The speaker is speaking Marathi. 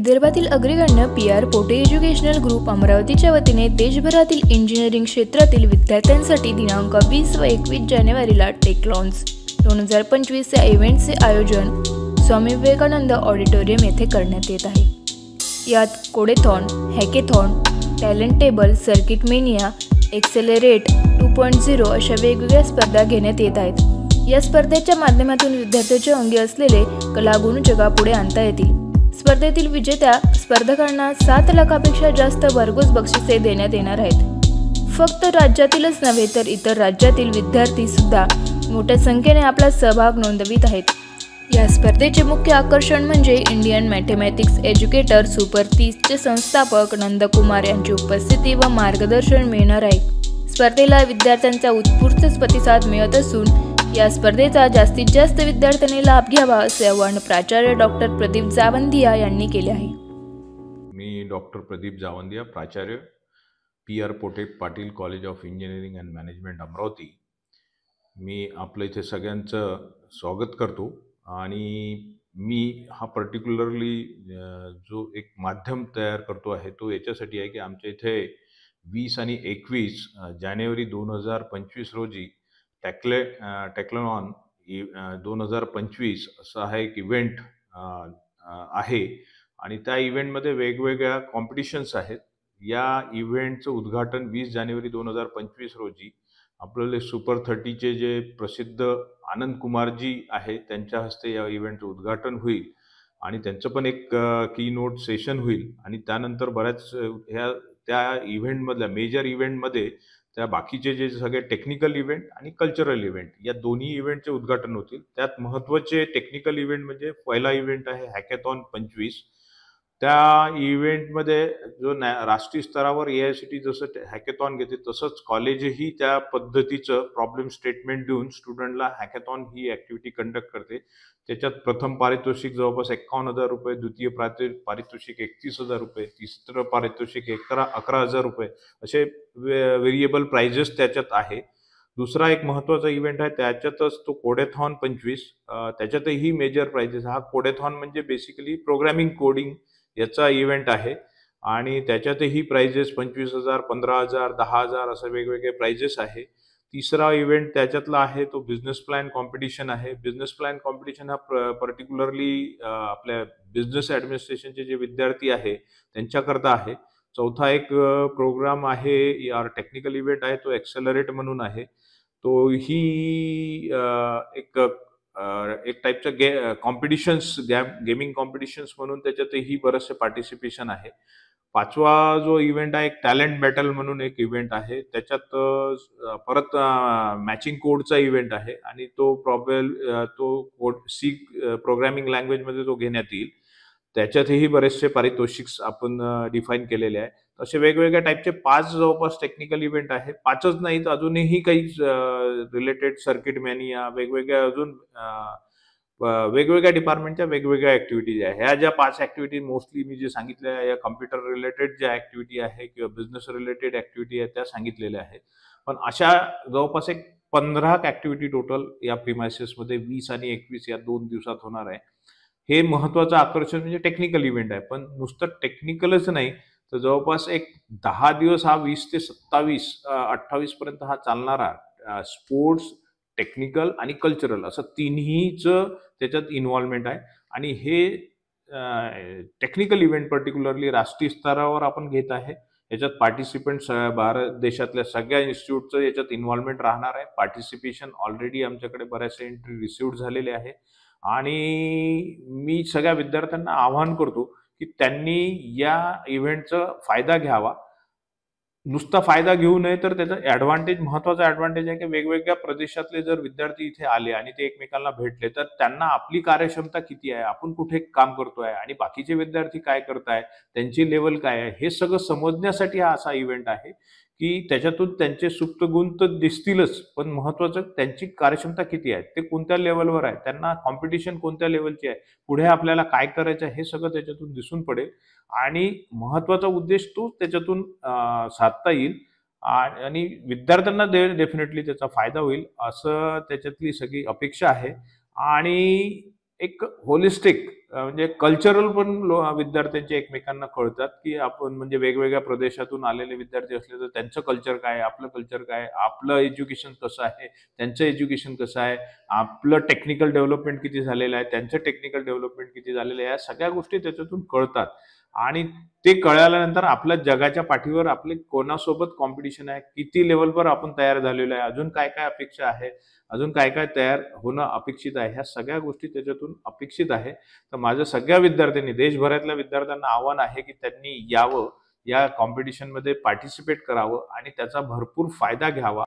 विदर्भातील अग्रगण्य PR पोटे एज्युकेशनल ग्रुप अमरावतीच्या वतीने देशभरातील इंजिनिअरिंग क्षेत्रातील विद्यार्थ्यांसाठी दिनांक 20 व 21 जानेवारीला टेक लॉन्च 2025 या इव्हेंटचे आयोजन स्वामी विवेकानंद ऑडिटोरियम येथे करण्यात येत आहे। यात codathon, hackathon, talent table, circuit mania, accelerate 2.0 अशा वेगवेगळ्या स्पर्धा घेण्यात येत आहेत। या स्पर्धेच्या माध्यमातून विद्यार्थ्यांच्या अंगी असलेले कलागुण जगापुढे आणता येतील। स्पर्धेतील विजेत्या स्पर्धकांना 7 लाखापेक्षा जास्त भरघोस बक्षिसे देण्यात येणार आहेत। फक्त राज्यातीलच नव्हे तर इतर राज्यातील विद्यार्थी सुद्धा मोठ्या संख्येने आपला सहभाग नोंदवित आहेत। या स्पर्धेचे मुख्य आकर्षण म्हणजे इंडियन मॅथमॅटिक्स एज्युकेटर सुपर 30 चे संस्थापक नंदकुमार यांची उपस्थिती व मार्गदर्शन मिळणार आहे। स्पर्धेला विद्यार्थ्यांचा उत्स्फूर्त प्रतिसाद मिळत असून या स्पर्धेचा जास्तीत जास्त विद्यार्थ्यांनी लाभ घ्यावा असे आवाहन प्राचार्य डॉक्टर प्रदीप जावंदिया यांनी केले आहे। मी डॉक्टर प्रदीप जावंदिया, प्राचार्य PR Pote Patil college of engineering and management Amravati. मी आपल्या इथे सगळ्यांचं स्वागत करतो आणि मी हा पर्टिक्युलरली जो एक माध्यम तयार करतो आहे तो याच्यासाठी आहे की आमच्या इथे 20 आणि 21 जानेवारी 2025 रोजी टेक्लॉन 2025 असा हा एक इव्हेंट आहे आणि त्या इव्हेंटमध्ये वेगवेगळ्या कॉम्पिटिशन्स आहेत। या इव्हेंटचं उद्घाटन 20 जानेवारी 2025 रोजी आपले सुपर 30 चे जे प्रसिद्ध आनंद कुमारजी आहे त्यांच्या हस्ते या इव्हेंटचं उद्घाटन होईल आणि त्यांचं पण एक कीनोट सेशन होईल आणि त्यानंतर बऱ्याच त्या इव्हेंटमधल्या मेजर इव्हेंटमध्ये त्या बाकीचे जे सगळे टेक्निकल इव्हेंट आणि कल्चरल इव्हेंट या दोन्ही इव्हेंटचे उद्घाटन होतील। त्यात महत्त्वाचे टेक्निकल इव्हेंट म्हणजे पहिला इव्हेंट आहे हॅकेथॉन 25। त्या इव्हेंटमध्ये जो राष्ट्रीय स्तरावर AICTE जसं हॅकेथॉन घेते तसंच कॉलेजही त्या पद्धतीचं प्रॉब्लेम स्टेटमेंट देऊन स्टुडंटला हॅकेथॉन ही ॲक्टिव्हिटी कंडक्ट करते। त्याच्यात प्रथम पारितोषिक जवळपास 51,000 रुपये, द्वितीय पारितोषिक 31,000 रुपये, तिसरं पारितोषिक 11,000 रुपये असे व्हेरिएबल प्राइजेस त्याच्यात आहे। दुसरा एक महत्त्वाचा इव्हेंट आहे त्याच्यातच तो कोडेथॉन 25। त्याच्यातही मेजर प्राइजेस। हा कोडेथॉन म्हणजे बेसिकली प्रोग्रामिंग कोडिंग याचा इव्हेंट आहे आणि त्याच्यातही प्राइजेस 25,000, 15,000, 10,000 असे वेगवेगळे प्राइजेस आहे। तिसरा इव्हेंट त्याच्यातला आहे तो बिझनेस प्लॅन कॉम्पिटिशन आहे। बिझनेस प्लॅन कॉम्पिटिशन हा पर्टिक्युलरली आपल्या बिझनेस ॲडमिनिस्ट्रेशनचे जे विद्यार्थी आहे त्यांच्याकरता आहे। चौथा एक प्रोग्राम आहे या टेक्निकल इव्हेंट आहे तो एक्सेलरेट म्हणून आहे। तो ही एक टाईपचं कॉम्पिटिशन्स गेमिंग कॉम्पिटिशन्स म्हणून त्याच्यातही बरेचसे पार्टिसिपेशन आहे। पाचवा जो इव्हेंट आहे एक टॅलेंट बॅटल म्हणून एक इव्हेंट आहे। त्याच्यात परत मॅचिंग कोडचा इव्हेंट आहे आणि तो कोड C प्रोग्रामिंग लँग्वेजमध्ये तो घेण्यात येईल। त्याच्यातही बरेचसे पारितोषिक्स आपण डिफाईन केलेले आहे। असे वेगवेगळ्या टाईपचे 5 जवळपास टेक्निकल इव्हेंट आहे। 5च नाहीत, अजूनही काही रिलेटेड सर्किट मॅनिया वेगवेगळ्या अजून वेगवेगळ्या डिपार्टमेंटच्या वेगवेगळ्या ॲक्टिव्हिटीज आहे। ह्या ज्या 5 ॲक्टिव्हिटी मोस्टली मी जे सांगितल्या या कम्प्युटर रिलेटेड ज्या ॲक्टिव्हिटी आहे किंवा बिझनेस रिलेटेड ॲक्टिव्हिटी आहे त्या सांगितलेल्या आहेत। पण अशा जवळपास एक 15 ॲक्टिव्हिटी टोटल या प्रिमायसेसमध्ये 20 आणि 21 या 2 दिवसात होणार आहे। हे महत्त्वाचं आकर्षण म्हणजे टेक्निकल इव्हेंट आहे। पण नुसतं टेक्निकलच नाही तर जवळपास एक 10 दिवस हा 20 ते 28 पर्यंत हा चालणारा स्पोर्ट्स, टेक्निकल आणि कल्चरल असं तिन्हीच त्याच्यात इन्व्हॉल्वमेंट आहे आणि हे टेक्निकल इव्हेंट पर्टिक्युलरली राष्ट्रीय स्तरावर आपण घेत आहे। याच्यात पार्टिसिपंट्स भारत देशातल्या सगळ्या इन्स्टिट्यूटचं याच्यात इन्व्हॉल्वमेंट राहणार आहे। पार्टिसिपेशन ऑलरेडी आमच्याकडे बऱ्याचशा एंट्री रिसिव्ड झालेले आहे आणि मी सगळ्या विद्यार्थ्यांना आवाहन करतो की त्यांनी या इव्हेंटचा फायदा घ्यावा। नुसता फायदा घेऊ नये तर त्याचा महत्त्वाचा ॲडव्हान्टेज आहे की वेगवेगळ्या प्रदेशातले जर विद्यार्थी इथे आले आणि ते एकमेकांना भेटले तर त्यांना आपली कार्यक्षमता किती आहे, आपण कुठे काम करतोय आणि बाकीचे विद्यार्थी काय करताय, त्यांची लेवल काय आहे हे सगळं समजण्यासाठी हा असा इव्हेंट आहे की त्याच्यातून त्यांचे सुप्त गुण तर दिसतीलच पण महत्त्वाचं त्यांची कार्यक्षमता किती आहे, ते कोणत्या लेवलवर आहे, त्यांना कॉम्पिटिशन कोणत्या लेवलची आहे, पुढे आपल्याला काय करायचं आहे हे सगळं त्याच्यातून दिसून पडेल आणि महत्त्वाचा उद्देश तो त्याच्यातून साधता येईल आणि विद्यार्थ्यांना डेफिनेटली त्याचा फायदा होईल असं त्याच्यातली सगळी अपेक्षा आहे। आणि एक होलिस्टिक म्हणजे कल्चरल पण विद्यार्थ्यांचे एकमेकांना कळतात, की आपण म्हणजे वेगवेगळ्या प्रदेशातून आलेले विद्यार्थी असले तर त्यांचं कल्चर काय आहे, आपलं कल्चर काय आहे, आपलं एज्युकेशन कसं आहे, त्यांचं एज्युकेशन कसं आहे, आपलं टेक्निकल डेव्हलपमेंट किती झालेलं आहे, त्यांचं टेक्निकल डेव्हलपमेंट किती झालेलं आहे, या सगळ्या गोष्टी त्याच्यातून कळतात. आणि ते कळाल्यानंतर आपल्या जगाच्या पाठीवर आपले कोणासोबत कॉम्पिटिशन आहे, किती लेव्हलवर आपण तयार झालेलो आहे, अजून काय काय अपेक्षा आहे, अजून काय काय तयार होणं अपेक्षित आहे, ह्या सगळ्या गोष्टी त्याच्यातून अपेक्षित आहे. तर माझं सगळ्या विद्यार्थ्यांनी, देशभरातल्या विद्यार्थ्यांना आव्हान आहे की त्यांनी यावं, या कॉम्पिटिशनमध्ये पार्टिसिपेट करावं आणि त्याचा भरपूर फायदा घ्यावा.